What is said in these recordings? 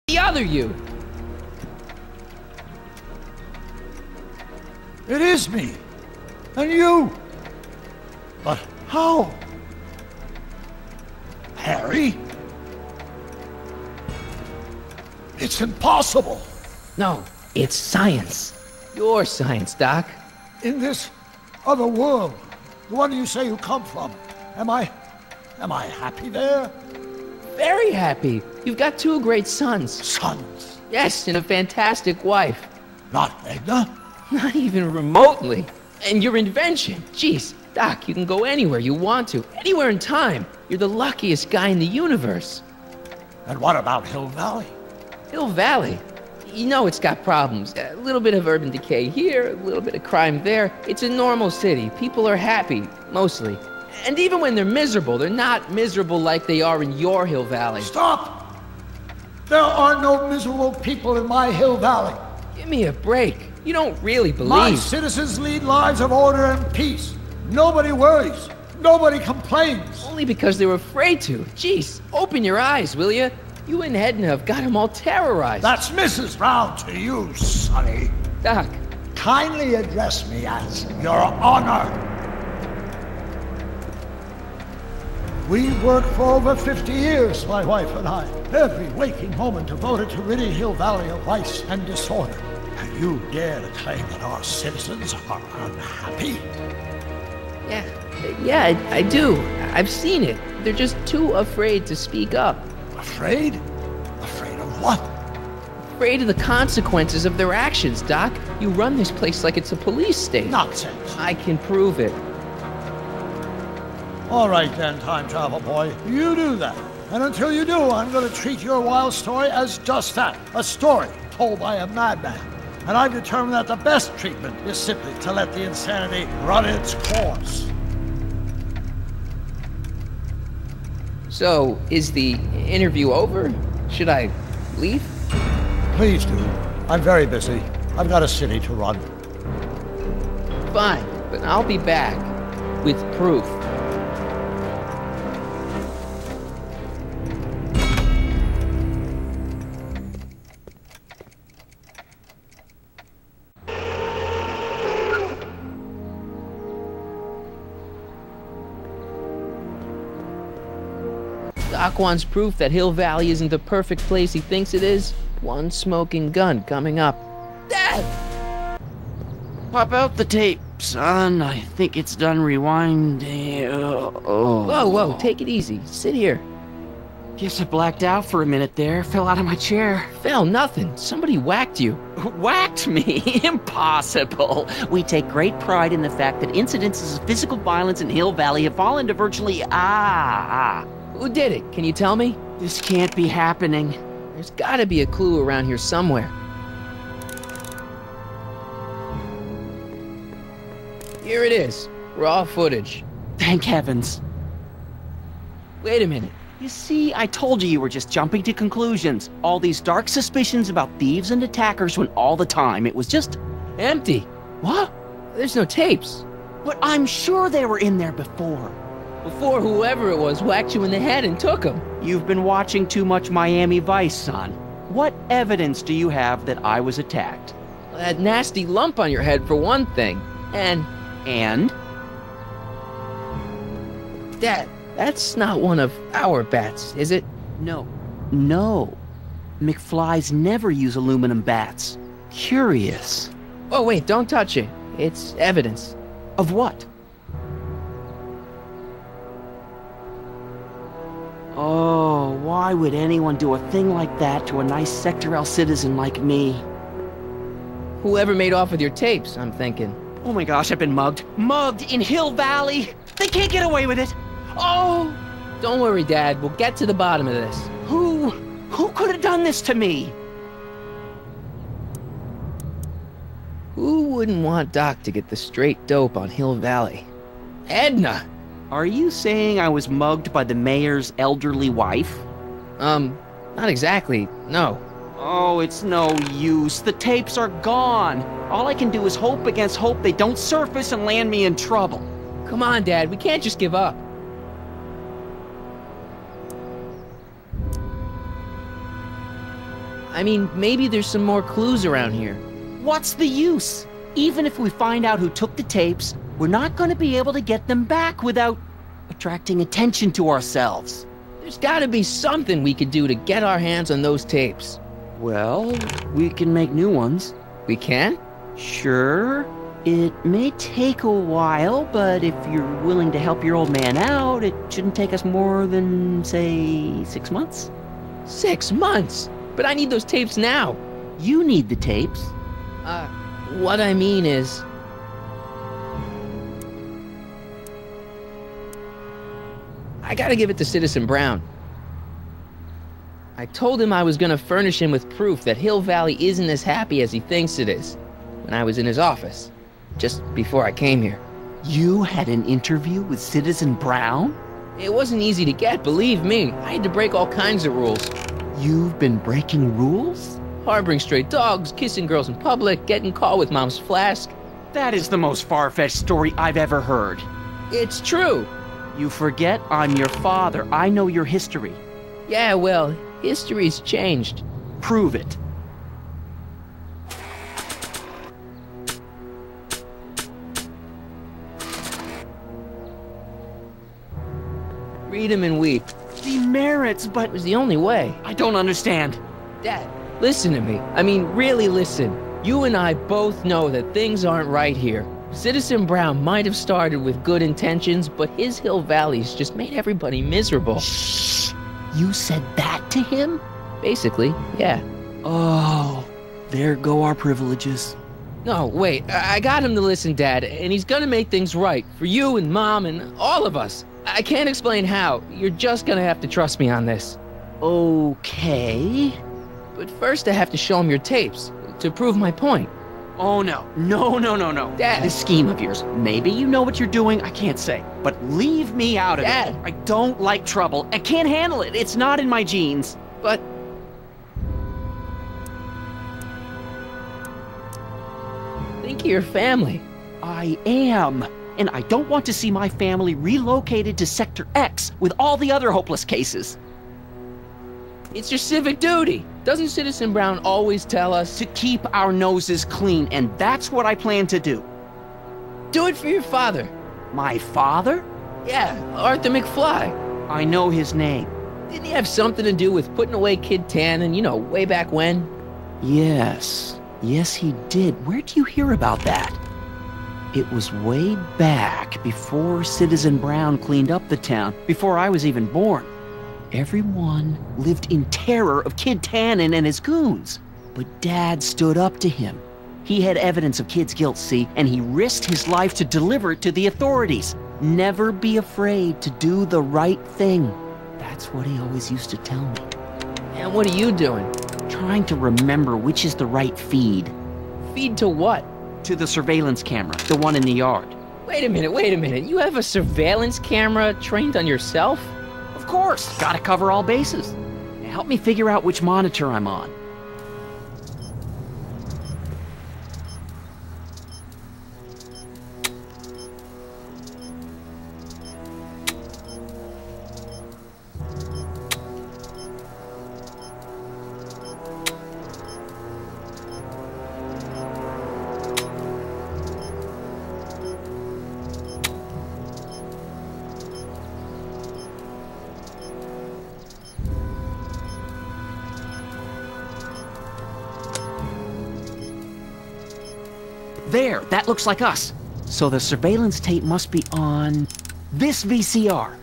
The other you. It is me. And you. But how? Harry? It's impossible. No, it's science. Your science, Doc. In this other world, the one you say you come from, am I happy there? Very happy. You've got 2 great sons. Sons? Yes, and a fantastic wife. Not Edna? Not even remotely. And your invention. Jeez, Doc, you can go anywhere you want to. Anywhere in time. You're the luckiest guy in the universe. And what about Hill Valley? Hill Valley? You know it's got problems. A little bit of urban decay here, a little bit of crime there. It's a normal city. People are happy, mostly. And even when they're miserable, they're not miserable like they are in your Hill Valley. Stop! There are no miserable people in my Hill Valley. Give me a break. You don't really believe... My citizens lead lives of order and peace. Nobody worries. Nobody complains. Only because they were afraid to. Jeez, open your eyes, will you? You and Edna have got them all terrorized. That's Mrs. Brown to you, Sonny. Doc. Kindly address me as Your Honor. We worked for over 50 years, my wife and I. Every waking moment devoted to ridding Hill Valley of vice and disorder. And you dare to claim that our citizens are unhappy? Yeah, I do. I've seen it. They're just too afraid to speak up. Afraid? Afraid of what? Afraid of the consequences of their actions, Doc. You run this place like it's a police state. Nonsense. I can prove it. All right then, time travel boy. You do that. And until you do, I'm going to treat your wild story as just that. A story told by a madman. And I've determined that the best treatment is simply to let the insanity run its course. So, is the interview over? Should I leave? Please do. I'm very busy. I've got a city to run. Fine, but I'll be back with proof. Doc wants proof that Hill Valley isn't the perfect place he thinks it is. One smoking gun coming up. Dad! Pop out the tape, son. I think it's done rewinding. Whoa, take it easy. Sit here. Guess I blacked out for a minute there. Fell out of my chair. Fell nothing. Somebody whacked you. Whacked me? Impossible. We take great pride in the fact that incidences of physical violence in Hill Valley have fallen to virtually Who did it? Can you tell me? This can't be happening. There's gotta be a clue around here somewhere. Here it is. Raw footage. Thank heavens. Wait a minute. You see, I told you were just jumping to conclusions. All these dark suspicions about thieves and attackers when all the time it was just... empty. What? There's no tapes. But I'm sure they were in there before. Before whoever it was whacked you in the head and took them. You've been watching too much Miami Vice, son. What evidence do you have that I was attacked? That nasty lump on your head for one thing. And... Dad, that's not one of our bats, is it? No. McFlys never use aluminum bats. Curious. Oh, wait, don't touch it. It's evidence. Of what? Oh, why would anyone do a thing like that to a nice Sector L citizen like me? Whoever made off with your tapes, I'm thinking. Oh my gosh, I've been mugged. Mugged in Hill Valley! They can't get away with it! Oh! Don't worry, Dad. We'll get to the bottom of this. Who could have done this to me? Who wouldn't want Doc to get the straight dope on Hill Valley? Edna! Are you saying I was mugged by the mayor's elderly wife? Not exactly, no. Oh, it's no use. The tapes are gone. All I can do is hope against hope they don't surface and land me in trouble. Come on, Dad. We can't just give up. I mean, maybe there's some more clues around here. What's the use? Even if we find out who took the tapes, we're not going to be able to get them back without attracting attention to ourselves. There's gotta be something we could do to get our hands on those tapes. Well, we can make new ones. We can? Sure. It may take a while, but if you're willing to help your old man out, it shouldn't take us more than, say, 6 months. 6 months? But I need those tapes now. You need the tapes. What I mean is... I gotta give it to Citizen Brown. I told him I was gonna furnish him with proof that Hill Valley isn't as happy as he thinks it is when I was in his office, just before I came here. You had an interview with Citizen Brown? It wasn't easy to get, believe me. I had to break all kinds of rules. You've been breaking rules? Harboring stray dogs, kissing girls in public, getting caught with Mom's flask. That is the most far-fetched story I've ever heard. It's true. You forget I'm your father. I know your history. Yeah, well, history's changed. Prove it. Read him and weep. Demerits, but... It was the only way. I don't understand. Dad, listen to me. I mean, really listen. You and I both know that things aren't right here. Citizen Brown might have started with good intentions, but his Hill Valley's just made everybody miserable. Shh! You said that to him? Basically, yeah. Oh, there go our privileges. No, wait, I got him to listen, Dad, and he's gonna make things right for you and Mom and all of us. I can't explain how. You're just gonna have to trust me on this. Okay. But first I have to show him your tapes, to prove my point. Oh, no. No. Dad. This scheme of yours, maybe you know what you're doing, I can't say. But leave me out of Dad. it. I don't like trouble. I can't handle it. It's not in my genes. But... think of your family. I am. And I don't want to see my family relocated to Sector X with all the other hopeless cases. It's your civic duty. Doesn't Citizen Brown always tell us To keep our noses clean, and that's what I plan to do. do it for your father? My father? Yeah, Arthur McFly. I know his name. Didn't he have something to do with putting away Kid Tannen, you know, way back when? Yes. Yes, he did. Where'd you hear about that? It was way back before Citizen Brown cleaned up the town, before I was even born. Everyone lived in terror of Kid Tannen and his goons. But Dad stood up to him. He had evidence of Kid's guilt, see, and he risked his life to deliver it to the authorities. Never be afraid to do the right thing. That's what he always used to tell me. And what are you doing? Trying to remember which is the right feed. Feed to what? To the surveillance camera, the one in the yard. Wait a minute. You have a surveillance camera trained on yourself? Of course, gotta cover all bases. Now help me figure out which monitor I'm on. There, that looks like us. So the surveillance tape must be on this VCR.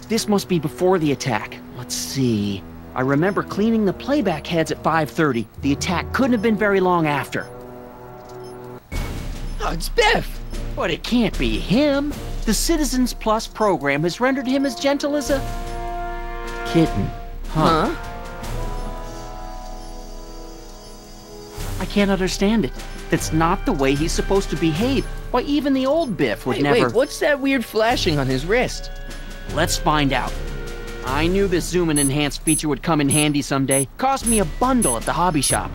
This must be before the attack. Let's see. I remember cleaning the playback heads at 5:30. The attack couldn't have been very long after. Oh, it's Biff! But it can't be him. The Citizens Plus program has rendered him as gentle as a kitten. Huh? I can't understand it. That's not the way he's supposed to behave. Why, even the old Biff would never... Wait, what's that weird flashing on his wrist? Let's find out. I knew this zoom and enhance feature would come in handy someday. Cost me a bundle at the hobby shop.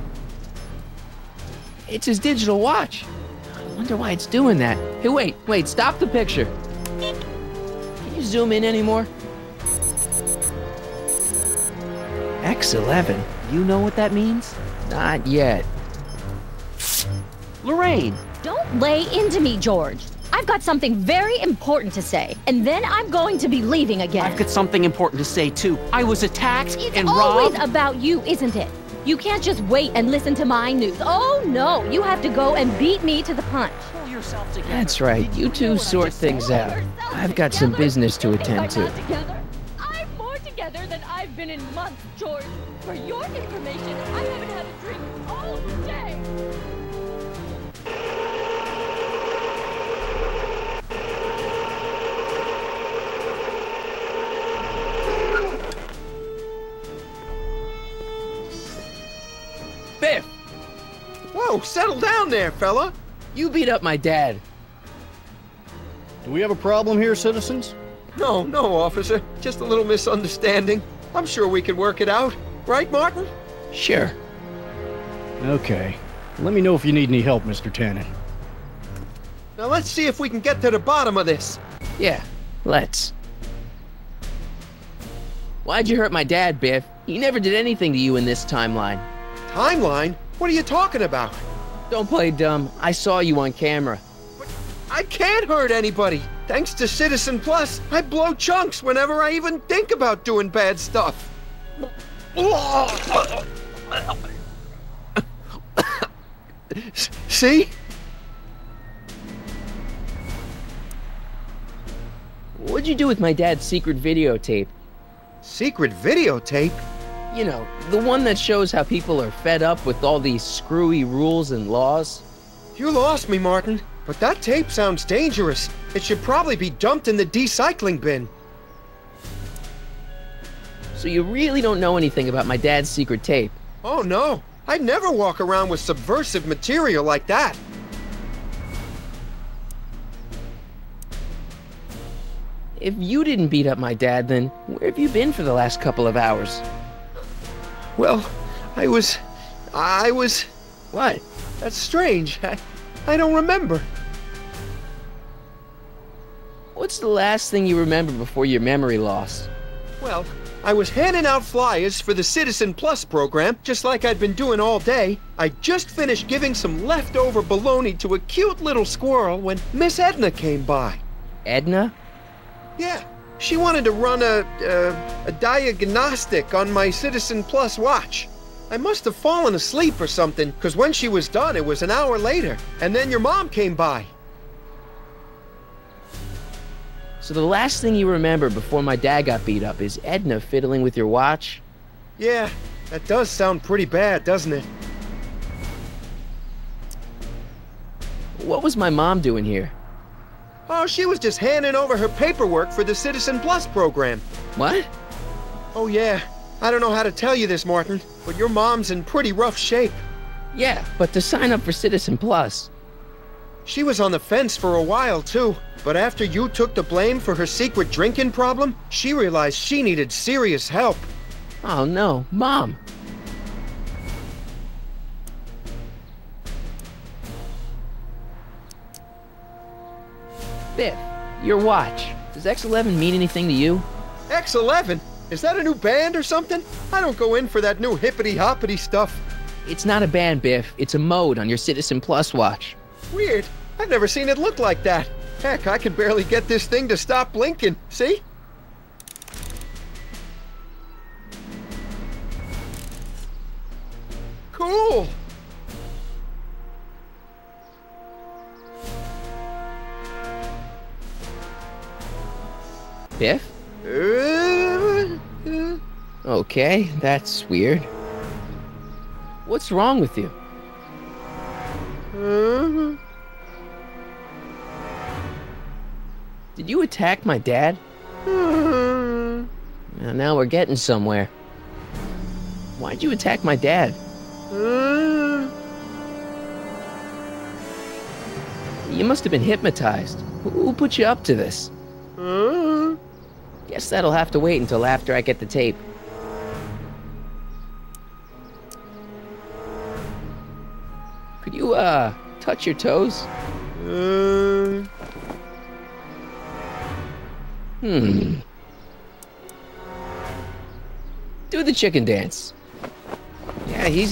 It's his digital watch. I wonder why it's doing that. Hey, wait, stop the picture. Can you zoom in anymore? X11. You know what that means? Not yet. Lorraine! Don't lay into me, George. I've got something very important to say, and then I'm going to be leaving again. I've got something important to say, too. I was attacked It's and always robbed. about you, isn't it? You can't just wait and listen to my news. Oh, no. You have to go and beat me to the punch. Pull yourself together. That's right. You two sort things out. I've got some business to attend to. I'm more together than I've been in months, George. For your information, I haven't had a drink all day. Biff! Whoa, settle down there, fella. You beat up my dad. Do we have a problem here, citizens? No, officer. Just a little misunderstanding. I'm sure we can work it out. Right, Martin? Sure. Okay. Let me know if you need any help, Mr. Tannen. Now let's see if we can get to the bottom of this. Yeah, let's. Why'd you hurt my dad, Biff? He never did anything to you in this timeline. Timeline? What are you talking about? Don't play dumb. I saw you on camera. I can't hurt anybody. Thanks to Citizen Plus, I blow chunks whenever I even think about doing bad stuff. See? What'd you do with my dad's secret videotape? Secret videotape? You know, the one that shows how people are fed up with all these screwy rules and laws. You lost me, Martin. But that tape sounds dangerous. It should probably be dumped in the recycling bin. So you really don't know anything about my dad's secret tape? Oh no, I'd never walk around with subversive material like that. If you didn't beat up my dad, then where have you been for the last couple of hours? Well, I was... What? That's strange. I don't remember. What's the last thing you remember before your memory loss? Well, I was handing out flyers for the Citizen Plus program, just like I'd been doing all day. I just finished giving some leftover bologna to a cute little squirrel when Miss Edna came by. Edna? Yeah, she wanted to run a diagnostic on my Citizen Plus watch. I must have fallen asleep or something, because when she was done, it was an hour later. And then your mom came by. So the last thing you remember before my dad got beat up is Edna fiddling with your watch? Yeah, that does sound pretty bad, doesn't it? What was my mom doing here? Oh, she was just handing over her paperwork for the Citizen Plus program. What? Oh yeah, I don't know how to tell you this, Martin, but your mom's in pretty rough shape. Yeah, but to sign up for Citizen Plus. She was on the fence for a while, too. But after you took the blame for her secret drinking problem, she realized she needed serious help. Oh no, Mom. Biff, your watch. Does X11 mean anything to you? X11? Is that a new band or something? I don't go in for that new hippity-hoppity stuff. It's not a band, Biff. It's a mode on your Citizen Plus watch. Weird. I've never seen it look like that. Heck, I can barely get this thing to stop blinking. See? Cool. Biff? Okay, that's weird. What's wrong with you? Did you attack my dad? Now we're getting somewhere. Why'd you attack my dad? You must have been hypnotized. Who put you up to this? Guess that'll have to wait until after I get the tape. Could you, touch your toes? Do the chicken dance. Yeah, he's